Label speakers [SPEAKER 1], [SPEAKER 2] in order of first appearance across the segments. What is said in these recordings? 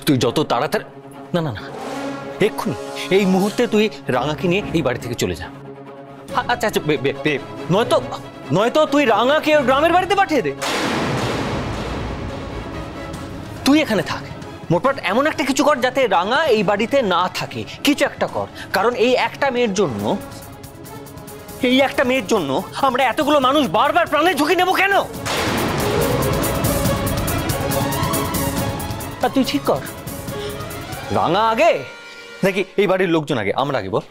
[SPEAKER 1] তুই যত তাড়াতাড়ি, না না না, এক্ষুনি এই মুহূর্তে তুই রাঙাকে নিয়ে এই বাড়ি থেকে চলে যা। আচ্ছা আচ্ছা, নয়তো তুই রাঙাকে ওর গ্রামের বাড়িতে পাঠিয়ে দে। তুই এখানে থাক, মোটমাট এমন একটা কিছু কর যাতে রাঙা এই বাড়িতে না থাকে, কিছু একটা কর। কারণ এই একটা মেয়ের জন্য আমরা এতগুলো মানুষ বারবার প্রাণের ঝুঁকি নেব কেন? আর তুই ঠিক কর, রাঙা আগে নাকি এই বাড়ির লোকজন আগে? আমরা আগে বল।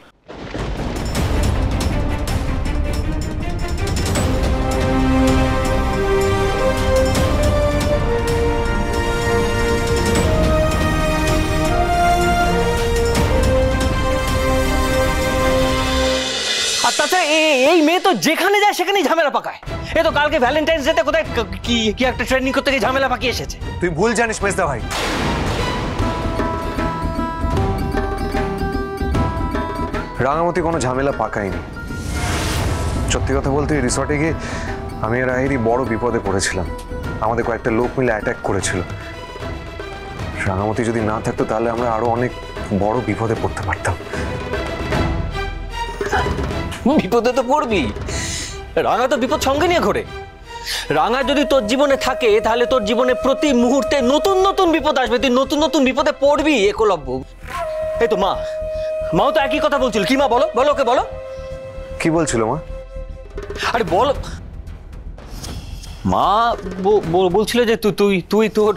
[SPEAKER 1] আর তাছাড়া এই মেয়ে তো যেখানে যায় সেখানেই ঝামেলা পাকায়। এ তো কালকে ভ্যালেন্টাইন্স ডেতে কোথায় কি একটা ট্রেনিং করতে গিয়ে ঝামেলা পাকিয়ে এসেছে।
[SPEAKER 2] তুই ভুল জানিস মেজদা ভাই। রাঙামতি কোনো ঝামেলা পাকায়নি। সত্যি কথা বলতে রিসর্টে গিয়ে আমি আর আহিরি বড় বিপদে পড়েছিলাম। আমাদের কয়েকটা লোক মিলে অ্যাটাক করেছিল। রাঙামতি যদি না থাকতো তাহলে আমরা আরো অনেক বড় বিপদে পড়তে পারতাম।
[SPEAKER 1] বিপদে তো পড়বি, রাঙা তো বিপদ সঙ্গে নিয়ে ঘোরে। রাঙা যদি তোর জীবনে থাকে তাহলে তোর জীবনে প্রতি মুহূর্তে নতুন নতুন বিপদ আসবে, তুই নতুন নতুন বিপদে পড়বি। একলব্য, এই তো মাও তো একই কথা বলছিল। কি মা, বলো বলো, ওকে বলো।
[SPEAKER 2] কি বলছিল মা?
[SPEAKER 1] আরে বল। মা বলছিল যে তুই তোর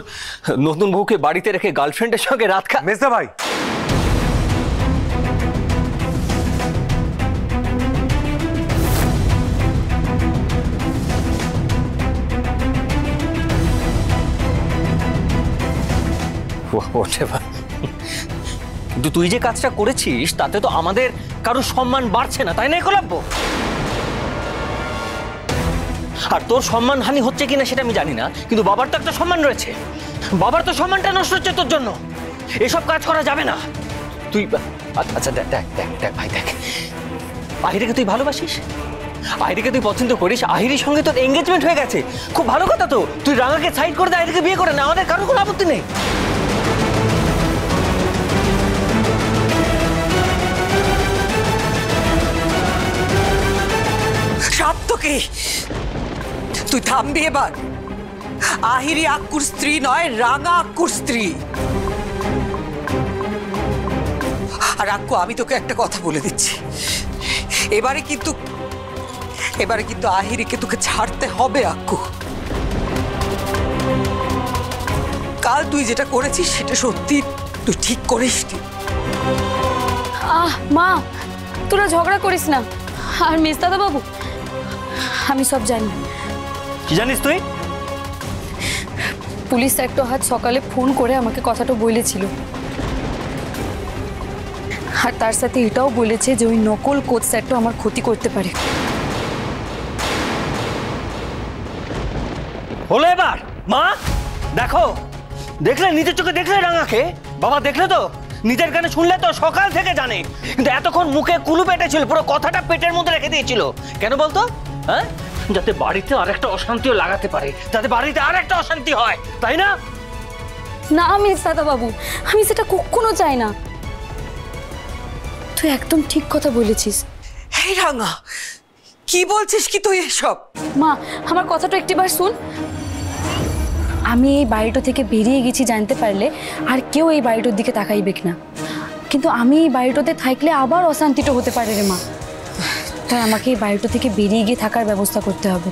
[SPEAKER 1] নতুন বউকে বাড়িতে রেখে গার্লফ্রেন্ডের সঙ্গে রাত খা।
[SPEAKER 2] মেজদা ভাই,
[SPEAKER 1] কিন্তু তুই যে কাজটা করেছিস তাতে তো আমাদের কারো সম্মান বাড়ছে না, তাই না একলব্য? আর তোর সম্মান হানি হচ্ছে কিনা সেটা আমি জানি না, কিন্তু বাবার তো একটা সম্মান রয়েছে। বাবার তো সম্মানটা নষ্ট হচ্ছে তোর জন্য। এসব কাজ করা যাবে না। তুই আচ্ছা দেখ ভাই, দেখ, আহিরিকে তুই ভালোবাসিস, আহিরিকে তুই পছন্দ করিস, আহিরির সঙ্গে তোর এঙ্গেজমেন্ট হয়ে গেছে, খুব ভালো কথা তো। তুই রাঙাকে সাইড করে দে, আহিরিকে বিয়ে করে না, আমাদের কারোর কোনো আপত্তি নেই।
[SPEAKER 3] সাত্তকে তুই থামবি এবার। আহিরি আক্কুর স্ত্রী নয়, রাঙা আক্কুর স্ত্রী। আর আক্কু, আমি তোকে একটা কথা বলে দিচ্ছি, এবারে কিন্তু আহিরিকে তোকে ছাড়তে হবে আক্কু। কাল তুই যেটা করেছিস সেটা সত্যি তুই ঠিক করিসনি।
[SPEAKER 4] মা, তোরা ঝগড়া করিস না। আর মেজদাদা বাবু, আমি সব জানি।
[SPEAKER 1] কি জানিস তুই?
[SPEAKER 4] পুলিশ একটা হাত সকালে ফোন করে আমাকে কথাটা বলেছিল, আর তার সাথে এটাও বলেছে যে ওই নকল কোচ স্যারটা আমার ক্ষতি করতে পারে।
[SPEAKER 1] হলো এবার? মা দেখো, দেখলে নিজের চোখে, দেখলে রাঙাকে? বাবা দেখলে তো, নিজের কানে শুনলে তো, সকাল থেকে জানে, কিন্তু এতক্ষণ মুখে কুলু পেটে ছিল, পুরো কথাটা পেটের মধ্যে রেখে দিয়েছিল। কেন বলতো? হ্যাঁ, যাতে বাড়িতে আরেকটা অশান্তিও লাগাতে পারে, যাতে বাড়িতে আরেকটা অশান্তি হয়, তাই না?
[SPEAKER 4] না মেজদাদা বাবু, আমি সেটা কখনো চাই না। তুই একদম ঠিক কথা বলেছিস।
[SPEAKER 3] এই রাঙা, কি বলছিস কি তুই এসব?
[SPEAKER 4] মা, আমার কথাটা একটিবার শুন। আমি এই বাড়িটা থেকে বেরিয়ে গেছি জানতে পারলে আর কেউ এই বাড়িটার দিকে তাকাইবে না, কিন্তু আমি এই বাড়িটাতে থাকলে আবার অশান্তিটা হতে পারে রে মা। তাই আমাকে এই বাড়িটা থেকে বেরিয়ে গিয়ে থাকার ব্যবস্থা করতে হবে।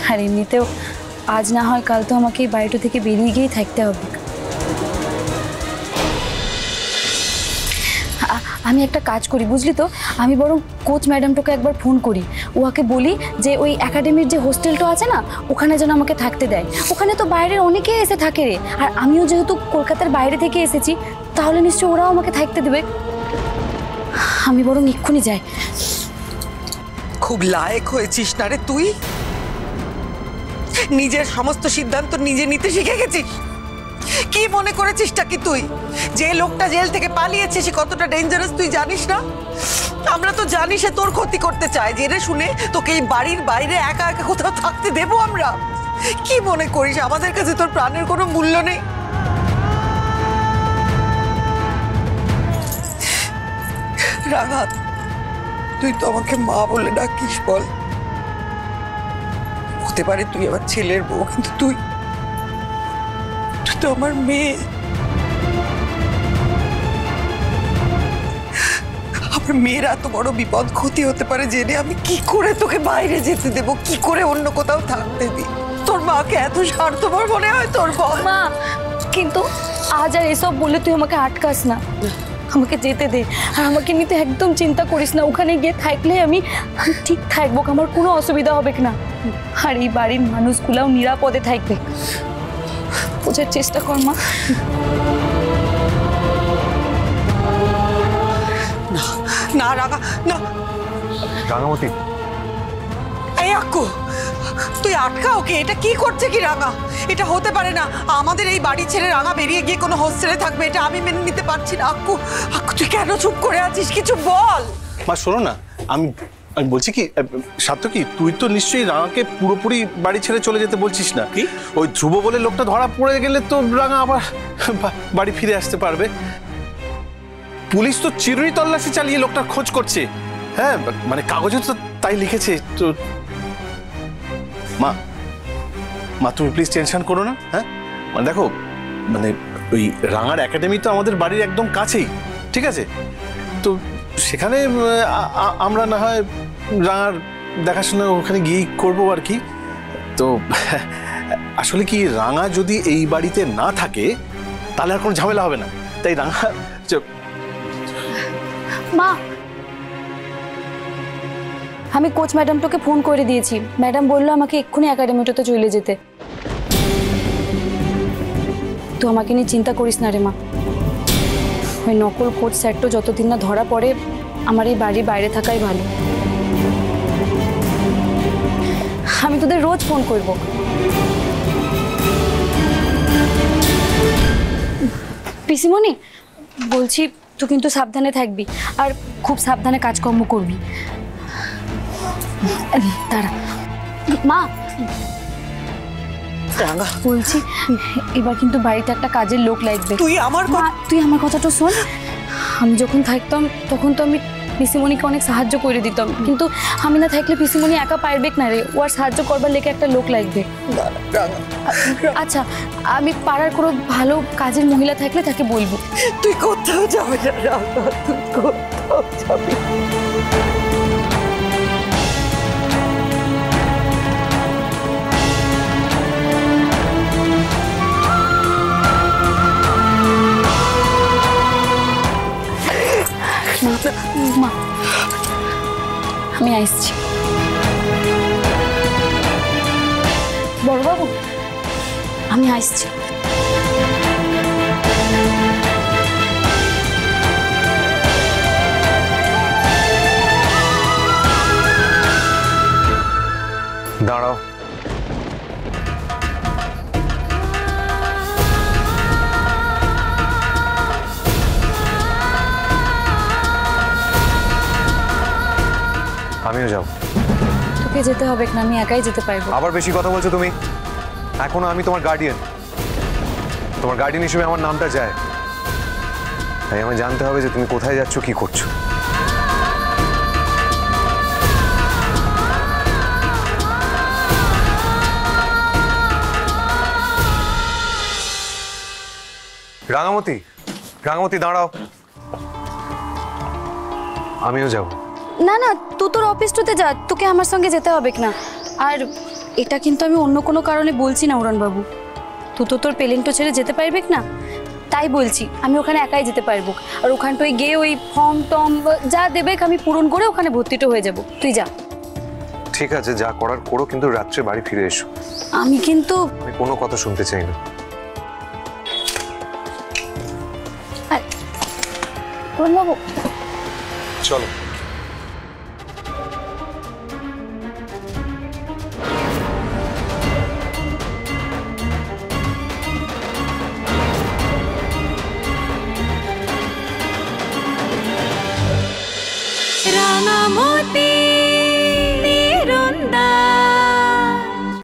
[SPEAKER 4] আর এমনিতেও আজ না হয় কাল তো আমাকে এই বাড়িটা থেকে বেরিয়ে গিয়েই থাকতে হবে। আমি একটা কাজ করি বুঝলি তো, আমি বরং কোচ ম্যাডামটাকে একবার ফোন করি, ওকে বলি যে ওই একাডেমির যে হোস্টেলটা আছে না, ওখানে যেন আমাকে থাকতে দেয়। ওখানে তো বাইরের অনেকেই এসে থাকে রে, আর আমিও যেহেতু কলকাতার বাইরে থেকে এসেছি, তাহলে নিশ্চয়ই ওরাও আমাকে থাকতে দেবে। আমি বরং এক্ষুনি যাই।
[SPEAKER 3] খুব লায়েক হয়েছিস না রে তুই? নিজের সমস্ত সিদ্ধান্ত নিজে নিতে শিখে গেছিস। কি মনে করেছিসটা কি তুই? যে লোকটা জেল থেকে পালিয়েছে সে কতটা ডেঞ্জারাস তুই জানিস না? আমরা তো জানি সে তোর ক্ষতি করতে চায়। জেনে শুনে তোকে এই বাড়ির বাইরে একা একা কোথাও থাকতে দেবো আমরা? কি মনে করিস আমাদের কাছে তোর প্রাণের কোনো মূল্য নেই? রাঙা, তুই তো আমাকে মা বলে ডাকিস, বল। হতে পারে তুই আমার ছেলের বউ, কিন্তু তুই তো আমার মেয়ে। আমার মেয়ের এত বড় বিপদ ক্ষতি হতে পারে জেনে আমি কি করে তোকে বাইরে যেতে দেব, কি করে অন্য কোথাও থাকতে দিই? তোর মাকে এত স্বার্থপর মনে হয় তোর? বল
[SPEAKER 4] মা, কিন্তু আজ আর এসব বলে তুই আমাকে আটকাস না, আমাকে যেতে দে। আর আমাকে নিতে একদম চিন্তা করিস না, ওখানে গিয়ে থাকলে আমি ঠিক থাকবো, আমার কোনো অসুবিধা হবে না। আর এই বাড়ির মানুষগুলাও নিরাপদে থাকবে, বোঝার চেষ্টা কর মা।
[SPEAKER 3] না রাঙা, না।
[SPEAKER 2] রাঙামতি,
[SPEAKER 3] এই আক্কু, তুই আটকা ওকে। এটা কি করছে কি রাঙা? এটা হতে পারে না। আমাদের এই বাড়ি ছেড়ে রাঙা বেরিয়ে গিয়ে কোনো হোস্টেলে থাকবে, এটা আমি মেনে নিতে পারছি না। আক্কু, আক্কু তুই কেন চুপ করে আছিস? কিছু বল।
[SPEAKER 5] মা শোনো না, আমি বলছি কি, সার্থকী তুই তো নিশ্চয়ই রাঙাকে পুরোপুরি বাড়ি ছেড়ে চলে যেতে বলছিস না? কি ওই ধ্রুব বলে লোকটা ধরা পড়ে গেলে তো রাঙা আবার বাড়ি ফিরে আসতে পারবে। পুলিশ তো চিরুনি তল্লাশি চালিয়ে লোকটার খোঁজ করছে। হ্যাঁ, মানে কাগজে তো তাই লিখেছে। তো মা, তুমি প্লিজ টেনশন করো না। হ্যাঁ, মানে দেখো, মানে ওই রাঙার একাডেমি তো আমাদের বাড়ির একদম কাছেই, ঠিক আছে? তো সেখানে আমরা না হয় রাঙার দেখাশোনা ওখানে গিয়েই করবো আর কি। তো আসলে কি, রাঙা যদি এই বাড়িতে না থাকে তাহলে আর কোনো ঝামেলা হবে না। তাই রাঙা
[SPEAKER 4] মা, আমি কোচ ম্যাডামটাকে ফোন করে দিয়েছি। ম্যাডাম বললো আমাকে এক্ষুনি একাডেমিটাতে চলে যেতে। তো আমাকে নিয়ে চিন্তা করিস না রে মা। ওই নকল কোচ স্যারটা যতদিন না ধরা পড়ে আমার এই বাড়ির বাইরে থাকাই ভালো। আমি তোদের রোজ ফোন করব। পিসিমণি, বলছি তুই কিন্তু সাবধানে থাকবি আর খুব সাবধানে কাজকর্ম করবি। দাঁড়া মা,
[SPEAKER 3] রাঙা,
[SPEAKER 4] বলছি এবার কিন্তু বাড়িতে একটা কাজের লোক লাগবে।
[SPEAKER 3] তুই আমার
[SPEAKER 4] মা, তুই আমার কথাটা শোন। আমি যখন থাকতাম তখন তো আমি পিসিমণিকে অনেক সাহায্য করে দিতাম, কিন্তু আমি না থাকলে পিসিমণি একা পারবে না রে। ও আর সাহায্য করবার লেগে একটা লোক লাগবে। আচ্ছা, আমি পাড়ার কোনো ভালো কাজের মহিলা থাকলে তাকে বলবো।
[SPEAKER 3] তুই কোথাও যাবে না রাঙা, তুই কোথাও যাবি না।
[SPEAKER 4] মা, আমি আসছি। বড়বাবু, আমি আসছি।
[SPEAKER 2] দাঁড়াও। আমিও যাব।
[SPEAKER 4] তোকে যেতে হবে না, আমি একাই যেতে পারবো।
[SPEAKER 2] আবার বেশি কথা বলছো তুমি। এখনো আমি তোমার গার্ডিয়ান। তোমার গার্ডিয়ান হিসেবে আমার নামটা যায়, তাই আমার জানতে হবে যে তুমি কোথায় যাচ্ছ, কি করছো। রাঙামতি, রাঙামতি দাঁড়াও। আমিও যাব।
[SPEAKER 4] না না, তুই তোর অফিসটাতে যা, তোকে আমার সঙ্গে যেতে হবে না। আর এটা কিন্তু আমি অন্য কোনো কারণে বলছি না উড়ানবাবু, তুই তো তোর পেলেন্টো ছেড়ে যেতে পারবে না, তাই বলছি। আমি ওখানে একাই যেতে পারবো। আর ওখানটায় গিয়ে ওই ফর্ম টম যা দেবে আমি পূরণ করে ওখানে ভর্তিটা হয়ে যাব। তুই যা।
[SPEAKER 2] ঠিক আছে, যা করার করো, কিন্তু রাত্রে বাড়ি ফিরে এসো।
[SPEAKER 4] আমি কিন্তু
[SPEAKER 2] আমি কোনো কথা শুনতে চাই না।
[SPEAKER 4] উড়ানবাবু,
[SPEAKER 2] চলো।